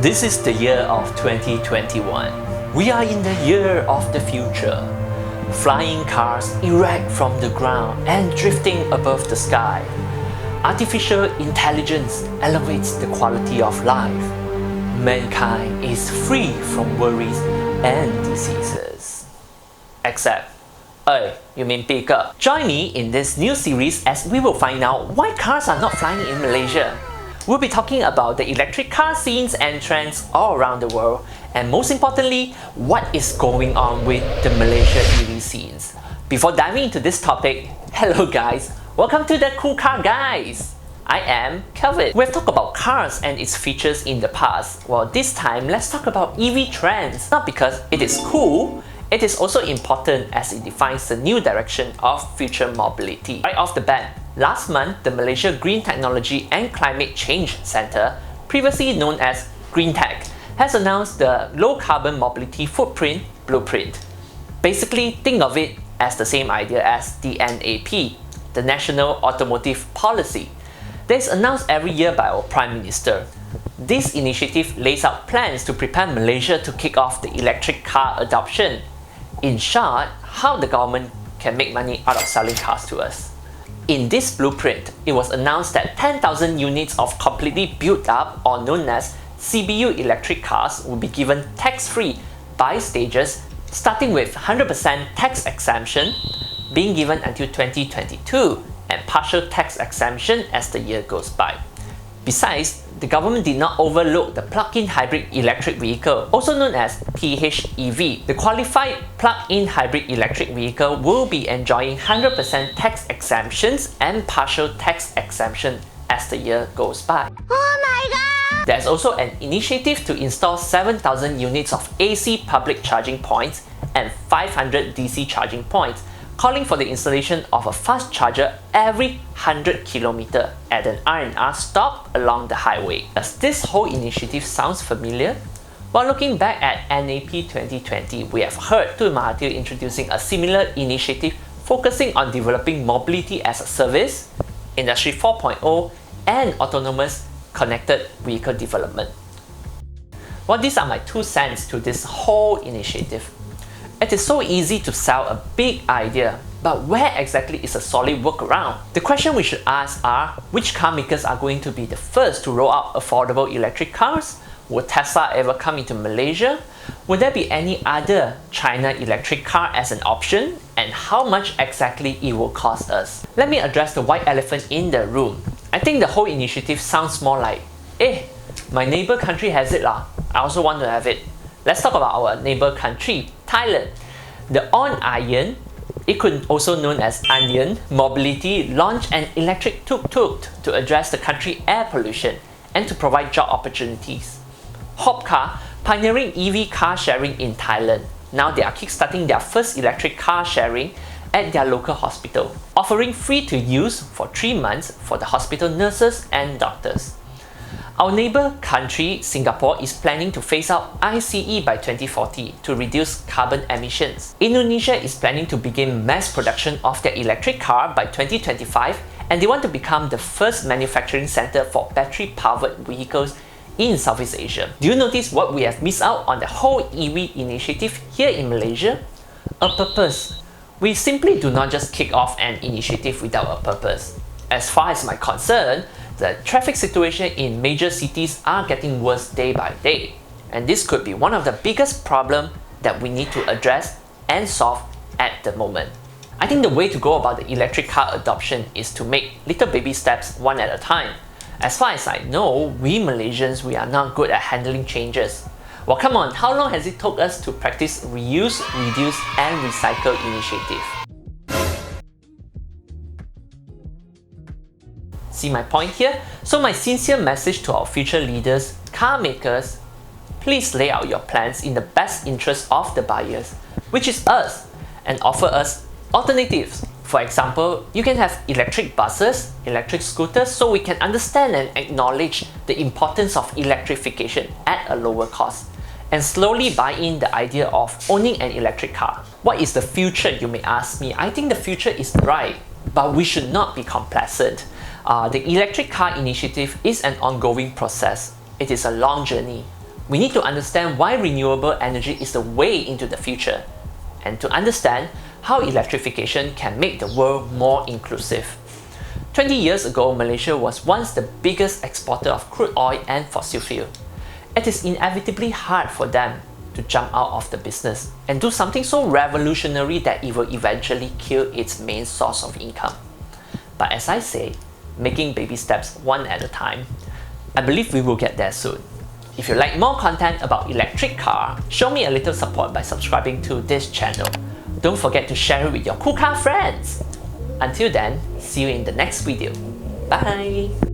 This is the year of 2021. We are in the year of the future. Flying cars erect from the ground and drifting above the sky. Artificial intelligence elevates the quality of life. Mankind is free from worries and diseases. Except, you mean bigger. Join me in this new series as we will find out why cars are not flying in Malaysia. We'll be talking about the electric car scenes and trends all around the world, and most importantly, what is going on with the Malaysia EV scenes. Before diving into this topic, hello guys, welcome to the Cool Car Guys. I am Kelvin. We've talked about cars and its features in the past. Well, this time let's talk about EV trends. Not because it is cool, it is also important as it defines the new direction of future mobility. Right off the bat, last month, the Malaysia Green Technology and Climate Change Centre, previously known as greentech, has announced the Low Carbon Mobility Footprint Blueprint. Basically, think of it as the same idea as the NAP, the National Automotive Policy, that is announced every year by our Prime Minister. This initiative lays out plans to prepare Malaysia to kick off the electric car adoption. In short, how the government can make money out of selling cars to us. In this blueprint, it was announced that 10,000 units of completely built up or known as CBU electric cars will be given tax-free by stages, starting with 100% tax exemption being given until 2022 and partial tax exemption as the year goes by. Besides, the government did not overlook the plug-in hybrid electric vehicle, also known as PHEV. The qualified plug-in hybrid electric vehicle will be enjoying 100% tax exemptions and partial tax exemption as the year goes by. Oh my god! There's also an initiative to install 7,000 units of AC public charging points and 500 DC charging points, calling for the installation of a fast charger every 100 km at an R&R stop along the highway. Does this whole initiative sound familiar? While looking back at NAP 2020, we have heard Tun Mahathir introducing a similar initiative focusing on developing mobility as a service, Industry 4.0, and autonomous connected vehicle development. Well, these are my 2 cents to this whole initiative. It is so easy to sell a big idea, but where exactly is a solid workaround? The question we should ask are, which car makers are going to be the first to roll out affordable electric cars? Will Tesla ever come into Malaysia? Will there be any other China electric car as an option? And how much exactly it will cost us? Let me address the white elephant in the room. I think the whole initiative sounds more like, my neighbor country has it lah, I also want to have it. Let's talk about our neighbor country, Thailand. The On Iron, it could also known as Onion Mobility, launched an electric tuk-tuk to address the country air pollution and to provide job opportunities. Haupcar, pioneering EV car sharing in Thailand. Now they are kickstarting their first electric car sharing at their local hospital, offering free to use for 3 months for the hospital nurses and doctors. Our neighbour country, Singapore, is planning to phase out ICE by 2040 to reduce carbon emissions. Indonesia is planning to begin mass production of their electric car by 2025, and they want to become the first manufacturing centre for battery-powered vehicles in Southeast Asia. Do you notice what we have missed out on the whole EV initiative here in Malaysia? A purpose. We simply do not just kick off an initiative without a purpose. As far as my concern, the traffic situation in major cities are getting worse day by day, and this could be one of the biggest problems that we need to address and solve at the moment. I think the way to go about the electric car adoption is to make little baby steps one at a time. As far as I know, we Malaysians, we are not good at handling changes. Well, come on, how long has it took us to practice reuse, reduce and recycle initiative? See my point here? So my sincere message to our future leaders, car makers, please lay out your plans in the best interest of the buyers, which is us, and offer us alternatives. For example, you can have electric buses, electric scooters, so we can understand and acknowledge the importance of electrification at a lower cost, and slowly buy in the idea of owning an electric car. What is the future, you may ask me? I think the future is bright, but we should not be complacent. The electric car initiative is an ongoing process. It is a long journey. We need to understand why renewable energy is the way into the future, and to understand how electrification can make the world more inclusive. 20 years ago, Malaysia was once the biggest exporter of crude oil and fossil fuel. It is inevitably hard for them to jump out of the business and do something so revolutionary that it will eventually kill its main source of income. But as I say, making baby steps one at a time, I believe we will get there soon. If you like more content about electric car, show me a little support by subscribing to this channel. Don't forget to share it with your cool car friends. Until then, see you in the next video. Bye!